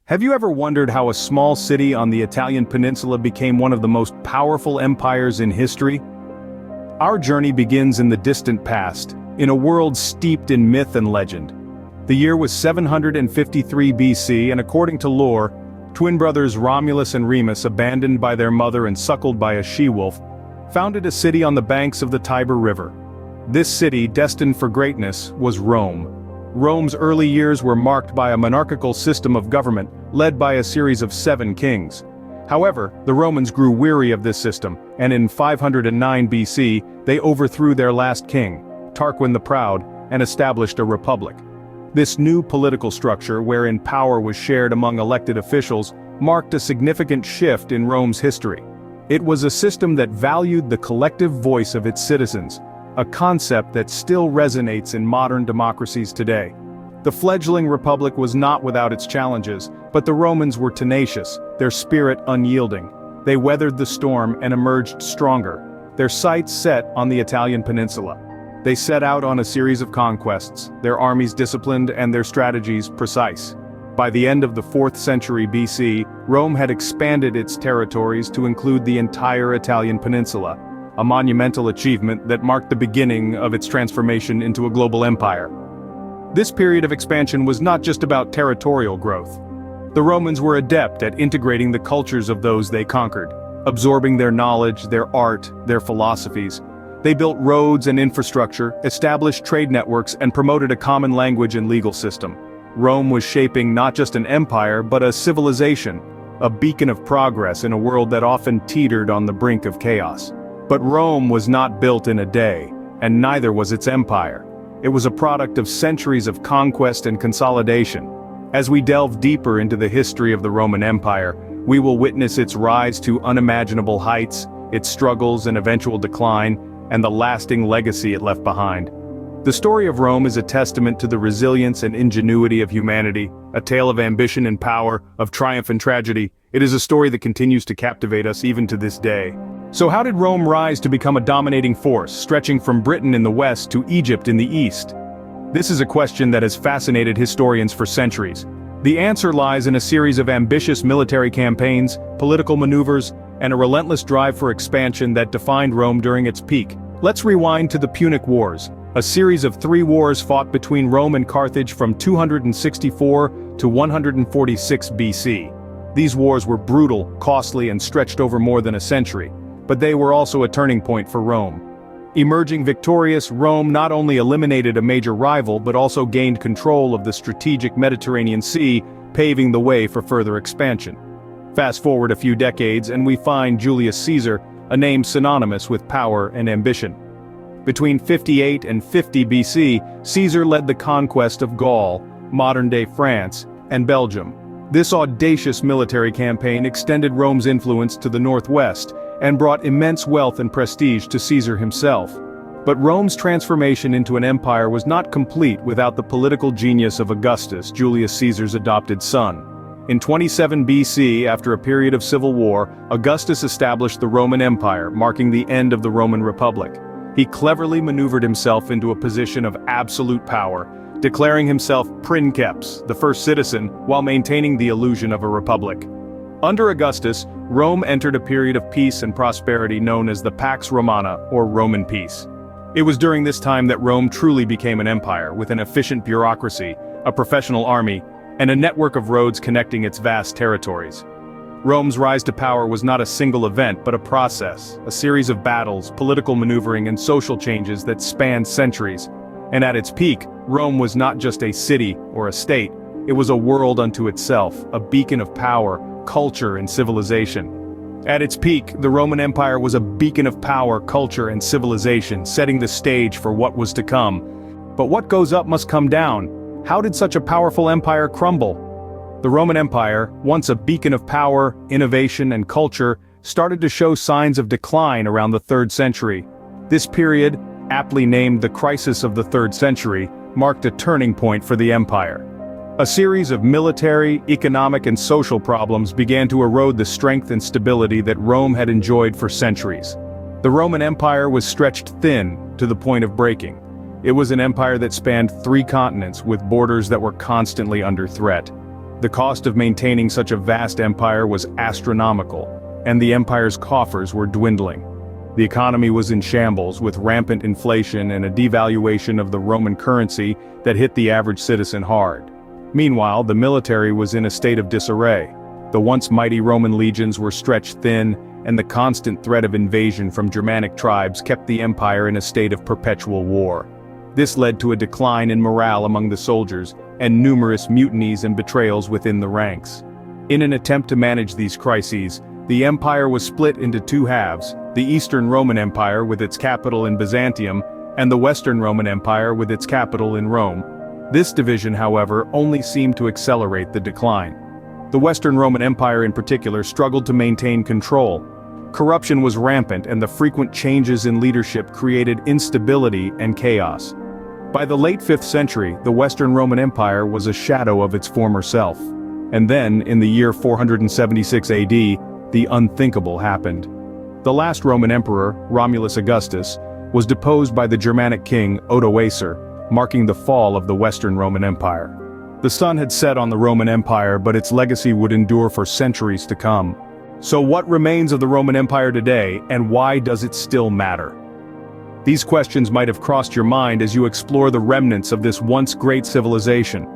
Have you ever wondered how a small city on the Italian peninsula became one of the most powerful empires in history? Our journey begins in the distant past, in a world steeped in myth and legend. The year was 753 BC, and according to lore, twin brothers Romulus and Remus, abandoned by their mother and suckled by a she-wolf, founded a city on the banks of the Tiber River. This city, destined for greatness, was Rome. Rome's early years were marked by a monarchical system of government, led by a series of 7 kings. However, the Romans grew weary of this system, and in 509 BC, they overthrew their last king, Tarquin the Proud, and established a republic. This new political structure, wherein power was shared among elected officials, marked a significant shift in Rome's history. It was a system that valued the collective voice of its citizens, a concept that still resonates in modern democracies today. The fledgling republic was not without its challenges, but the Romans were tenacious, their spirit unyielding. They weathered the storm and emerged stronger, their sights set on the Italian peninsula. They set out on a series of conquests, their armies disciplined and their strategies precise. By the end of the 4th century BC, Rome had expanded its territories to include the entire Italian peninsula, a monumental achievement that marked the beginning of its transformation into a global empire. This period of expansion was not just about territorial growth. The Romans were adept at integrating the cultures of those they conquered, absorbing their knowledge, their art, their philosophies. They built roads and infrastructure, established trade networks, and promoted a common language and legal system. Rome was shaping not just an empire but a civilization, a beacon of progress in a world that often teetered on the brink of chaos. But Rome was not built in a day, and neither was its empire. It was a product of centuries of conquest and consolidation. As we delve deeper into the history of the Roman Empire, we will witness its rise to unimaginable heights, its struggles and eventual decline, and the lasting legacy it left behind. The story of Rome is a testament to the resilience and ingenuity of humanity, a tale of ambition and power, of triumph and tragedy. It is a story that continues to captivate us even to this day. So how did Rome rise to become a dominating force, stretching from Britain in the west to Egypt in the east? This is a question that has fascinated historians for centuries. The answer lies in a series of ambitious military campaigns, political maneuvers, and a relentless drive for expansion that defined Rome during its peak. Let's rewind to the Punic Wars, a series of 3 wars fought between Rome and Carthage from 264 to 146 BC. These wars were brutal, costly, and stretched over more than a century. But they were also a turning point for Rome. Emerging victorious, Rome not only eliminated a major rival but also gained control of the strategic Mediterranean Sea, paving the way for further expansion. Fast forward a few decades and we find Julius Caesar, a name synonymous with power and ambition. Between 58 and 50 BC, Caesar led the conquest of Gaul, modern-day France, and Belgium. This audacious military campaign extended Rome's influence to the northwest, and brought immense wealth and prestige to Caesar himself. But Rome's transformation into an empire was not complete without the political genius of Augustus, Julius Caesar's adopted son. In 27 BC, after a period of civil war, Augustus established the Roman Empire, marking the end of the Roman Republic. He cleverly maneuvered himself into a position of absolute power, declaring himself princeps, the first citizen, while maintaining the illusion of a republic. Under Augustus, Rome entered a period of peace and prosperity known as the Pax Romana, or Roman peace. It was during this time that Rome truly became an empire, with an efficient bureaucracy, a professional army, and a network of roads connecting its vast territories. Rome's rise to power was not a single event but a process, a series of battles, political maneuvering, and social changes that spanned centuries. And at its peak, Rome was not just a city or a state, it was a world unto itself, a beacon of power, culture, and civilization. At its peak, the Roman Empire was a beacon of power, culture, and civilization, setting the stage for what was to come. But what goes up must come down. How did such a powerful empire crumble? The Roman Empire, once a beacon of power, innovation, and culture, started to show signs of decline around the 3rd century. This period, aptly named the Crisis of the 3rd Century, marked a turning point for the empire. A series of military, economic, and social problems began to erode the strength and stability that Rome had enjoyed for centuries. The Roman Empire was stretched thin to the point of breaking. It was an empire that spanned 3 continents with borders that were constantly under threat. The cost of maintaining such a vast empire was astronomical, and the empire's coffers were dwindling. The economy was in shambles, with rampant inflation and a devaluation of the Roman currency that hit the average citizen hard. Meanwhile, the military was in a state of disarray. The once mighty Roman legions were stretched thin, and the constant threat of invasion from Germanic tribes kept the empire in a state of perpetual war. This led to a decline in morale among the soldiers, and numerous mutinies and betrayals within the ranks. In an attempt to manage these crises, the empire was split into two halves: the Eastern Roman Empire with its capital in Byzantium, and the Western Roman Empire with its capital in Rome. This division, however, only seemed to accelerate the decline. The Western Roman Empire in particular struggled to maintain control. Corruption was rampant, and the frequent changes in leadership created instability and chaos. By the late 5th century, the Western Roman Empire was a shadow of its former self. And then, in the year 476 AD, the unthinkable happened. The last Roman emperor, Romulus Augustus, was deposed by the Germanic king Odoacer, marking the fall of the Western Roman Empire. The sun had set on the Roman Empire, but its legacy would endure for centuries to come. So what remains of the Roman Empire today, and why does it still matter? These questions might have crossed your mind as you explore the remnants of this once great civilization.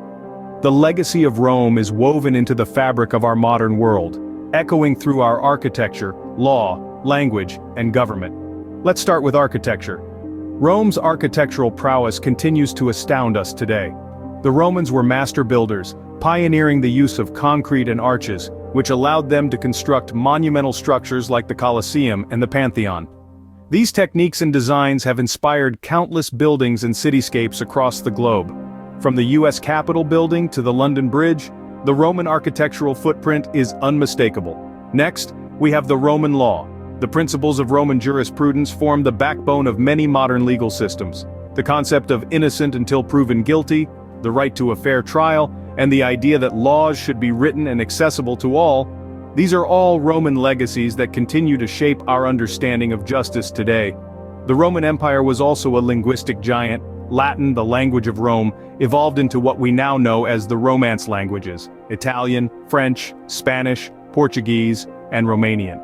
The legacy of Rome is woven into the fabric of our modern world, echoing through our architecture, law, language, and government. Let's start with architecture. Rome's architectural prowess continues to astound us today. The Romans were master builders, pioneering the use of concrete and arches, which allowed them to construct monumental structures like the Colosseum and the Pantheon. These techniques and designs have inspired countless buildings and cityscapes across the globe. From the US Capitol building to the London Bridge, the Roman architectural footprint is unmistakable. Next, we have the Roman law. The principles of Roman jurisprudence form the backbone of many modern legal systems. The concept of innocent until proven guilty, the right to a fair trial, and the idea that laws should be written and accessible to all, these are all Roman legacies that continue to shape our understanding of justice today. The Roman Empire was also a linguistic giant. Latin, the language of Rome, evolved into what we now know as the Romance languages: Italian, French, Spanish, Portuguese, and Romanian.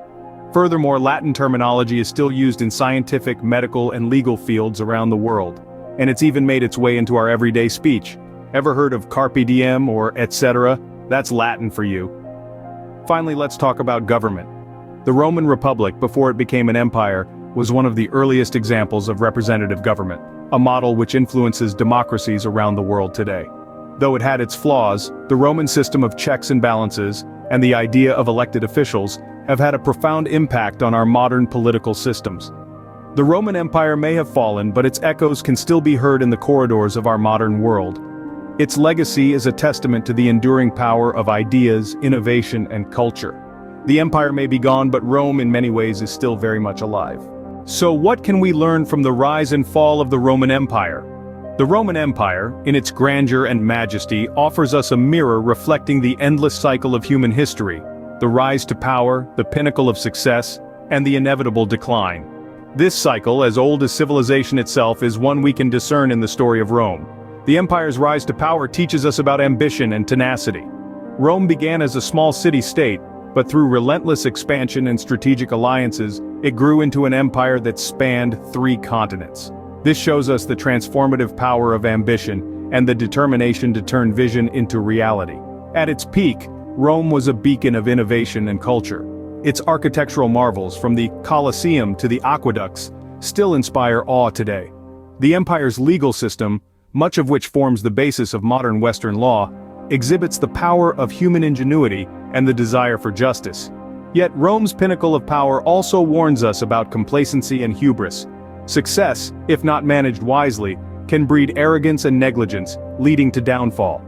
Furthermore, Latin terminology is still used in scientific, medical, and legal fields around the world. And it's even made its way into our everyday speech. Ever heard of carpe diem or etc.? That's Latin for you. Finally, let's talk about government. The Roman Republic, before it became an empire, was one of the earliest examples of representative government, a model which influences democracies around the world today. Though it had its flaws, the Roman system of checks and balances, and the idea of elected officials, have had a profound impact on our modern political systems. The Roman Empire may have fallen, but its echoes can still be heard in the corridors of our modern world. Its legacy is a testament to the enduring power of ideas, innovation, and culture. The empire may be gone, but Rome in many ways is still very much alive. So what can we learn from the rise and fall of the Roman Empire? The Roman Empire, in its grandeur and majesty, offers us a mirror reflecting the endless cycle of human history: the rise to power, the pinnacle of success, and the inevitable decline. This cycle, as old as civilization itself, is one we can discern in the story of Rome. The empire's rise to power teaches us about ambition and tenacity. Rome began as a small city-state, but through relentless expansion and strategic alliances, it grew into an empire that spanned 3 continents. This shows us the transformative power of ambition and the determination to turn vision into reality. At its peak, Rome was a beacon of innovation and culture. Its architectural marvels, from the Colosseum to the aqueducts, still inspire awe today. The empire's legal system, much of which forms the basis of modern Western law, exhibits the power of human ingenuity and the desire for justice. Yet Rome's pinnacle of power also warns us about complacency and hubris. Success, if not managed wisely, can breed arrogance and negligence, leading to downfall.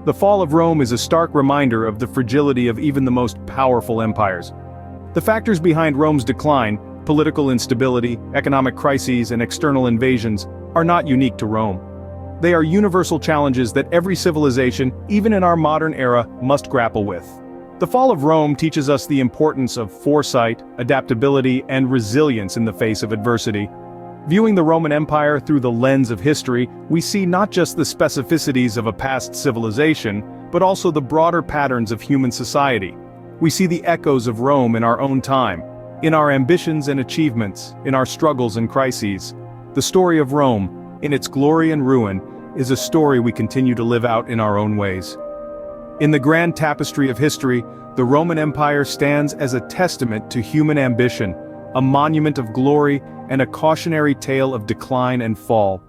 The fall of Rome is a stark reminder of the fragility of even the most powerful empires. The factors behind Rome's decline, political instability, economic crises, and external invasions, are not unique to Rome. They are universal challenges that every civilization, even in our modern era, must grapple with. The fall of Rome teaches us the importance of foresight, adaptability, and resilience in the face of adversity. Viewing the Roman Empire through the lens of history, we see not just the specificities of a past civilization, but also the broader patterns of human society. We see the echoes of Rome in our own time, in our ambitions and achievements, in our struggles and crises. The story of Rome, in its glory and ruin, is a story we continue to live out in our own ways. In the grand tapestry of history, the Roman Empire stands as a testament to human ambition, a monument of glory, and a cautionary tale of decline and fall.